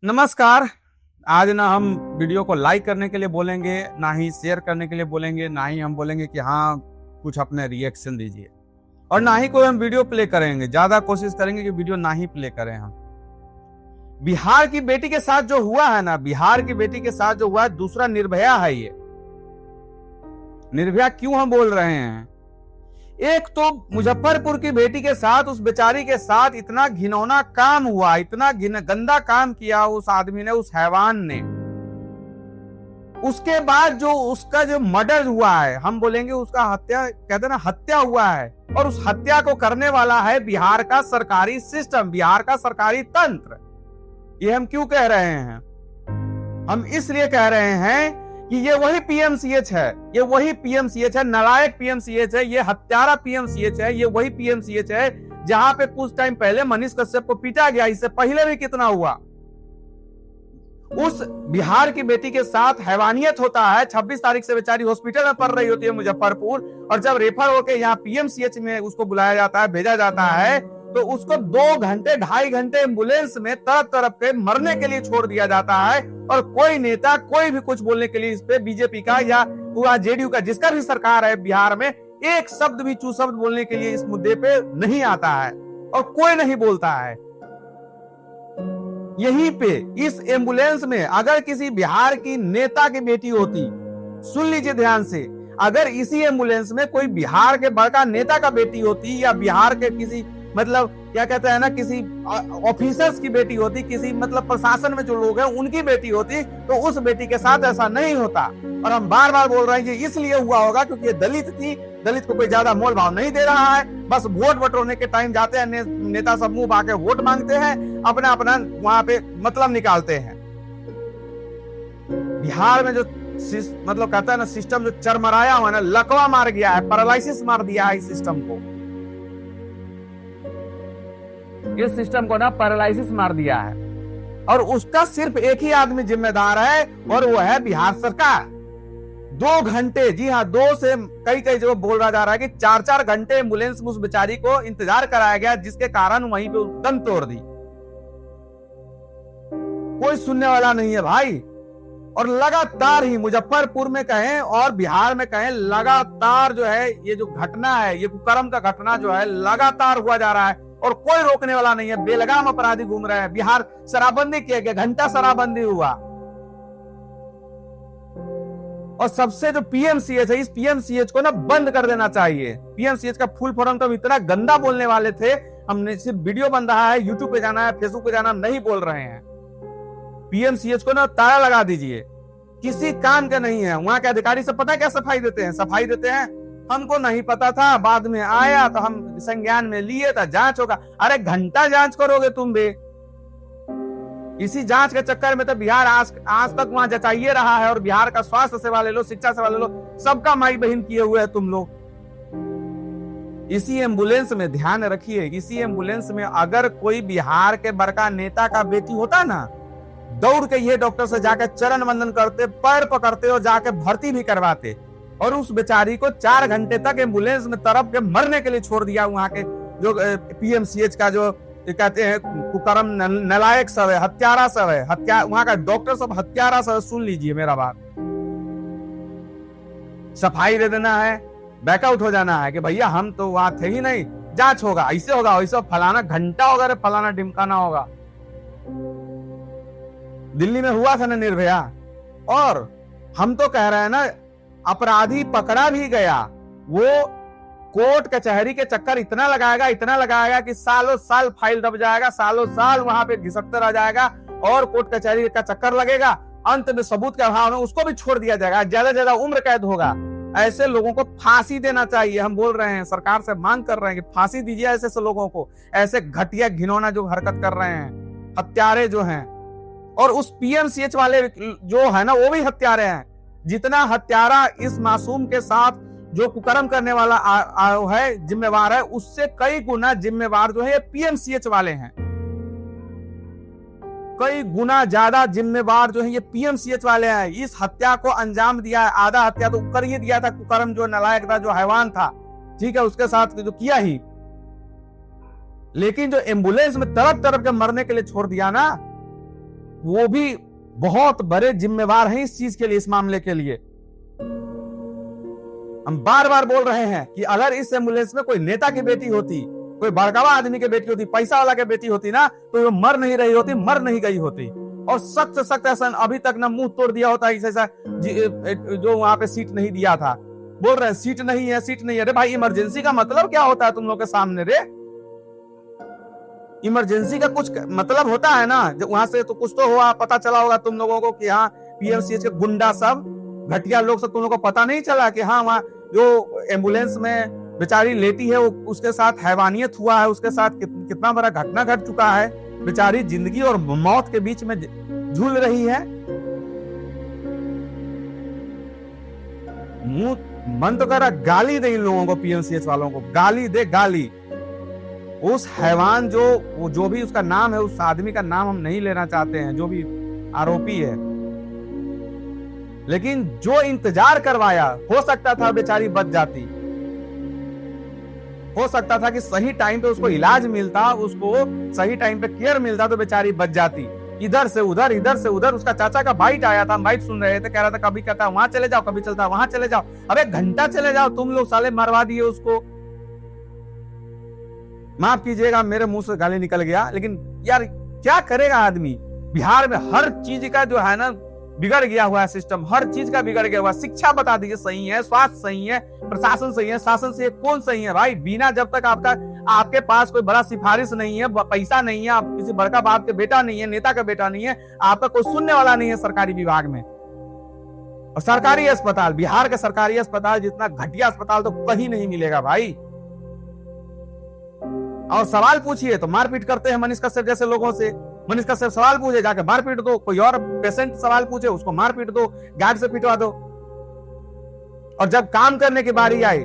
नमस्कार। आज ना हम वीडियो को लाइक करने के लिए बोलेंगे, ना ही शेयर करने के लिए बोलेंगे, ना ही हम बोलेंगे कि हाँ कुछ अपने रिएक्शन दीजिए, और ना ही कोई हम वीडियो प्ले करेंगे। ज्यादा कोशिश करेंगे कि वीडियो ना ही प्ले करें हम। बिहार की बेटी के साथ जो हुआ है ना, बिहार की बेटी के साथ जो हुआ है, दूसरा निर्भया है। ये निर्भया क्यों हम बोल रहे हैं? एक तो मुजफ्फरपुर की बेटी के साथ, उस बेचारी के साथ इतना घिनौना काम हुआ, इतना गंदा काम किया उस आदमी ने, उस हैवान ने। उसके बाद जो उसका जो मर्डर हुआ है, हम बोलेंगे उसका हत्या, कहते हैं ना हत्या हुआ है, और उस हत्या को करने वाला है बिहार का सरकारी सिस्टम, बिहार का सरकारी तंत्र। ये हम क्यों कह रहे हैं? हम इसलिए कह रहे हैं कि ये वही पीएमसीएच है, ये वही पीएमसीएच है, नालायक पीएमसीएच है, ये हत्यारा पीएमसीएच है, ये वही पीएमसीएच है जहां पे कुछ टाइम पहले मनीष कश्यप को पीटा गया। इससे पहले भी कितना हुआ। उस बिहार की बेटी के साथ हैवानियत होता है। 26 तारीख से बेचारी हॉस्पिटल में पड़ रही होती है मुजफ्फरपुर, और जब रेफर होकर यहाँ पीएमसीएच में उसको बुलाया जाता है, भेजा जाता है, तो उसको 2 घंटे 2.5 घंटे एम्बुलेंस में तरफ तरफ के मरने के लिए छोड़ दिया जाता है। और कोई नेता, कोई भी कुछ बोलने के लिए इस पे, बीजेपी का या पूरा जेडीयू का, जिसका भी सरकार है बिहार में, एक शब्द भी चू शब्द बोलने के लिए इस मुद्दे पे नहीं आता है, और कोई नहीं बोलता है। यहीं पे इस एम्बुलेंस में अगर किसी बिहार की नेता की बेटी होती, सुन लीजिए ध्यान से, अगर इसी एम्बुलेंस में कोई बिहार के बड़का नेता का बेटी होती, या बिहार के किसी, मतलब क्या कहते हैं ना, किसी ऑफिसर्स की बेटी होती, किसी मतलब प्रशासन में जो लोग हैं उनकी बेटी होती, तो उस बेटी के साथ ऐसा नहीं होता। और हम बार बार बोल रहे हैं कि इसलिए हुआ होगा क्योंकि ये दलित थी, दलित को कोई ज्यादा मोल भाव नहीं दे रहा है, बस वोट बटोरने के टाइम जाते हैं, नेता सब मुंह भाके वोट मांगते हैं, अपना अपना वहां पे मतलब निकालते हैं। बिहार में जो मतलब कहता है ना सिस्टम जो चरमराया हुआ ना, लकवा मार गया है, पैरालिसिस मार दिया है इस सिस्टम को, इस सिस्टम को ना पैरालिसिस मार दिया है। और उसका सिर्फ एक ही आदमी जिम्मेदार है, और वो है बिहार सरकार। 2 घंटे, जी हाँ, 2 से कई जगह बोल रहा जा रहा है कि 4-4 घंटे एम्बुलेंस में उस बेचारी को इंतजार कराया गया, जिसके कारण वहीं पे दम तोड़ दी। कोई सुनने वाला नहीं है भाई। और लगातार ही मुजफ्फरपुर में कहें और बिहार में कहें, लगातार जो है ये जो घटना है, ये कुकर्म का घटना जो है लगातार हुआ जा रहा है, और कोई रोकने वाला नहीं है। बेलगाम अपराधी घूम रहे हैं। बिहार शराबबंदी किया गया, घंटा शराबबंदी हुआ। और सबसे जो पीएमसीएच है, इस पीएमसीएच को ना बंद कर देना चाहिए। पीएमसीएच का फुल फॉर्म तो इतना गंदा बोलने वाले थे, हमने सिर्फ वीडियो बन रहा है, यूट्यूब पे जाना है, फेसबुक पे जाना नहीं बोल रहे हैं। पीएमसीएच को ना ताला लगा दीजिए, किसी काम का नहीं है। वहां के अधिकारी सब पता है क्या सफाई देते हैं? सफाई देते हैं, हमको नहीं पता था, बाद में आया तो हम संज्ञान में लिए था, जांच होगा। अरे घंटा जांच करोगे तुम भी? इसी जांच के चक्कर में तो बिहार आज तक वहां जचाइए रहा है, और बिहार का स्वास्थ्य सेवा ले लो, शिक्षा सेवा ले लो, सबका माई बहन किए हुए है तुम लोग। इसी एम्बुलेंस में ध्यान रखिए, इसी एम्बुलेंस में अगर कोई बिहार के बड़का नेता का बेटी होता ना, दौड़ के ये डॉक्टर से जाकर चरण वंदन करते, पैर पकड़ते और जाके भर्ती भी करवाते। और उस बेचारी को 4 घंटे तक एम्बुलेंस में तरफ के मरने के लिए छोड़ दिया। वहां के जो पीएमसीएच का जो कहते हैं कुकर्म नालायक सब है, हत्यारा सब है, वहां का डॉक्टर सब हत्यारा सब है। सुन लीजिए मेरा बात, सफाई दे देना है, बैकआउट हो जाना है कि भैया हम तो वहां थे ही नहीं, जांच होगा, ऐसे होगा, वैसे फलाना घंटा वगैरह फलाना ढिमकाना होगा। दिल्ली में हुआ था ना निर्भया, और हम तो कह रहे हैं ना, अपराधी पकड़ा भी गया, वो कोर्ट कचहरी के चक्कर इतना लगाएगा कि सालों साल फाइल दब जाएगा, सालों साल वहां पे घिसकते रह जाएगा, और कोर्ट कचहरी का चक्कर लगेगा, अंत में सबूत के अभाव में उसको भी छोड़ दिया जाएगा, ज्यादा ज्यादा उम्र कैद होगा। ऐसे लोगों को फांसी देना चाहिए। हम बोल रहे हैं, सरकार से मांग कर रहे हैं कि फांसी दीजिए ऐसे लोगों को, ऐसे घटिया घिनौना जो हरकत कर रहे हैं, हत्यारे जो हैं। और उस पीएमसीएच वाले जो है ना, वो भी हत्यारे हैं। जितना हत्यारा इस मासूम के साथ जो कुकर्म करने वाला है, जिम्मेवार है, उससे कई गुना जिम्मेवार जो है ये पीएमसीएच वाले हैं। कई गुना ज्यादा जिम्मेवार जो है ये पीएमसीएच वाले हैं। इस हत्या को अंजाम दिया है, आधा हत्या तो कर ही दिया था कुकर्म, जो नालायक था, जो हैवान था, ठीक है, उसके साथ जो किया ही। लेकिन जो एम्बुलेंस में तरफ तरफ के मरने के लिए छोड़ दिया ना, वो भी बहुत बड़े जिम्मेवार हैं इस चीज के लिए, इस मामले के लिए। हम बार बार बोल रहे हैं कि अगर इस एम्बुलेंस में कोई नेता की बेटी होती, कोई बड़कावा आदमी की बेटी होती, पैसा वाला की बेटी होती ना, तो वो मर नहीं रही होती, मर नहीं गई होती। और सख्त से सख्त ऐसा अभी तक ना मुंह तोड़ दिया होता ऐसा जो वहां पे सीट नहीं दिया था। बोल रहे हैं सीट नहीं है, सीट नहीं है। अरे भाई इमरजेंसी का मतलब क्या होता है तुम लोग के सामने रे? इमरजेंसी का कुछ मतलब होता है ना, जब वहां से तो कुछ तो हुआ, पता चला होगा तुम लोगों को कि हाँ पीएमसीएच के गुंडा सब, घटिया लोग सब, तुम लोगों को पता नहीं चला कि हाँ वहाँ जो एम्बुलेंस में बेचारी लेटी है वो उसके साथ हैवानियत हुआ है, उसके साथ कितना बड़ा घटना घट चुका है, बेचारी जिंदगी और मौत के बीच में झूल रही है। मन तो कर रहा गाली दे इन लोगों को, पीएमसीएच वालों को गाली दे, गाली। उस हैवान जो भी उसका नाम है, उस आदमी का नाम हम नहीं लेना चाहते हैं, जो भी आरोपी है, लेकिन जो इंतजार करवाया, हो सकता था बेचारी बच जाती, हो सकता था कि सही टाइम पे उसको इलाज मिलता, उसको सही टाइम पे केयर मिलता तो बेचारी बच जाती। इधर से उधर, इधर से उधर। उसका चाचा का बाइट आया था, हम बाइट सुन रहे थे, कह रहा था कभी कहता वहां चले जाओ, कभी चलता वहां चले जाओ। अबे घंटा चले जाओ, तुम लोग साले मरवा दिए उसको। माफ कीजिएगा मेरे मुंह से गाली निकल गया, लेकिन यार क्या करेगा आदमी। बिहार में हर चीज का जो है ना बिगड़ गया हुआ है सिस्टम, हर चीज का बिगड़ गया हुआ। शिक्षा बता दीजिए सही है, स्वास्थ्य सही है, प्रशासन सही है, शासन से कौन सही है भाई? बिना जब तक आपके पास कोई बड़ा सिफारिश नहीं है, पैसा नहीं है, आप किसी बड़का बाप के बेटा नहीं है, नेता का बेटा नहीं है, आपका कोई सुनने वाला नहीं है सरकारी विभाग में। और सरकारी अस्पताल, बिहार का सरकारी अस्पताल जितना घटिया अस्पताल तो कहीं नहीं मिलेगा भाई। और सवाल पूछिए तो मारपीट करते हैं मनीष कश्यप जैसे लोगों से। मनीष कश्यप सवाल पूछे जाके मारपीट दो, कोई और पेशेंट सवाल पूछे उसको मारपीट दो, गार्ड से पिटवा दो। और जब काम करने की बारी आई,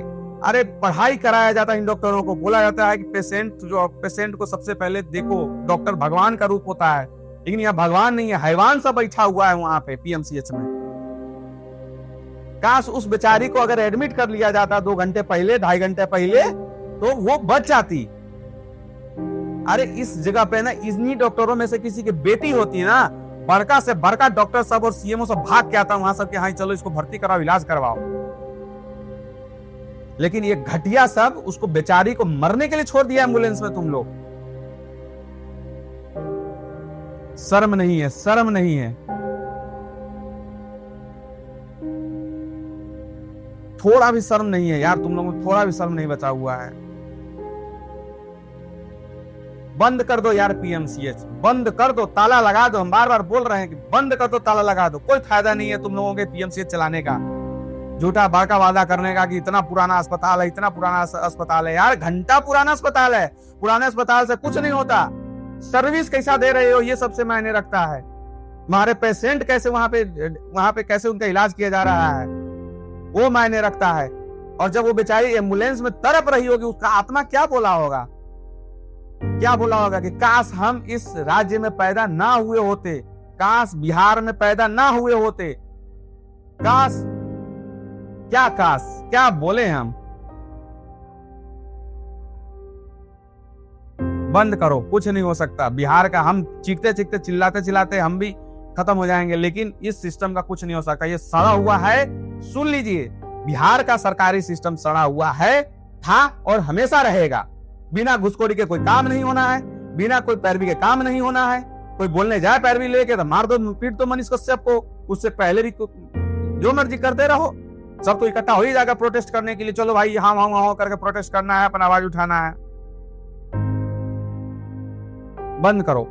अरे पढ़ाई कराया जाता है इन डॉक्टरों को, बोला जाता है कि पेशेंट को सबसे पहले देखो, डॉक्टर भगवान का रूप होता है, लेकिन यहाँ भगवान नहीं है, हैवान सा बैठा हुआ है वहां पे पीएमसीएच में। काश उस बेचारी को अगर एडमिट कर लिया जाता 2 घंटे पहले, 2.5 घंटे पहले, तो वो बच जाती। अरे इस जगह पे ना इन्हीं डॉक्टरों में से किसी की बेटी होती ना, बड़का से बड़का डॉक्टर सब और सीएमओ सब भाग के आता वहां सब के, हाँ चलो इसको भर्ती कराओ, इलाज करवाओ। लेकिन ये घटिया सब उसको बेचारी को मरने के लिए छोड़ दिया एम्बुलेंस में तुम लोग। शर्म नहीं है, शर्म नहीं है। थोड़ा भी शर्म नहीं है यार, तुम लोगों को थोड़ा भी शर्म नहीं बचा हुआ है। बंद कर दो यार पीएमसीएच, बंद कर दो, ताला लगा दो। हम बार बार बोल रहे हैं कि बंद कर दो, ताला लगा दो। कोई फायदा नहीं है तुम लोगों के पीएमसीएच चलाने का, झूठा बड़का वादा करने का कि इतना पुराना अस्पताल है, इतना पुराना अस्पताल है। यार घंटा पुराना अस्पताल है, पुराने अस्पताल से कुछ नहीं होता। सर्विस कैसा दे रहे हो ये सबसे मायने रखता है। हमारे पेशेंट कैसे वहां पे कैसे उनका इलाज किया जा रहा है वो मायने रखता है। और जब वो बेचारी एम्बुलेंस में तड़प रही होगी, उसका आत्मा क्या बोला होगा, क्या बोला होगा कि काश हम इस राज्य में पैदा ना हुए होते, काश बिहार में पैदा ना हुए होते, काश क्या बोले हम। बंद करो, कुछ नहीं हो सकता। बिहार का हम चीखते चीखते चिल्लाते चिल्लाते हम भी खत्म हो जाएंगे, लेकिन इस सिस्टम का कुछ नहीं हो सकता। ये सड़ा हुआ है, सुन लीजिए, बिहार का सरकारी सिस्टम सड़ा हुआ है, था और हमेशा रहेगा। बिना घुसखोरी के कोई काम नहीं होना है, बिना कोई पैरवी के काम नहीं होना है। कोई बोलने जाए पैरवी लेके तो मार दो, पीट दो मनीष कश्यप को। उससे पहले भी जो मर्जी करते रहो, सब तो इकट्ठा हो ही जाएगा प्रोटेस्ट करने के लिए। चलो भाई हाँ हाँ हाँ करके प्रोटेस्ट करना है, अपना आवाज उठाना है। बंद करो।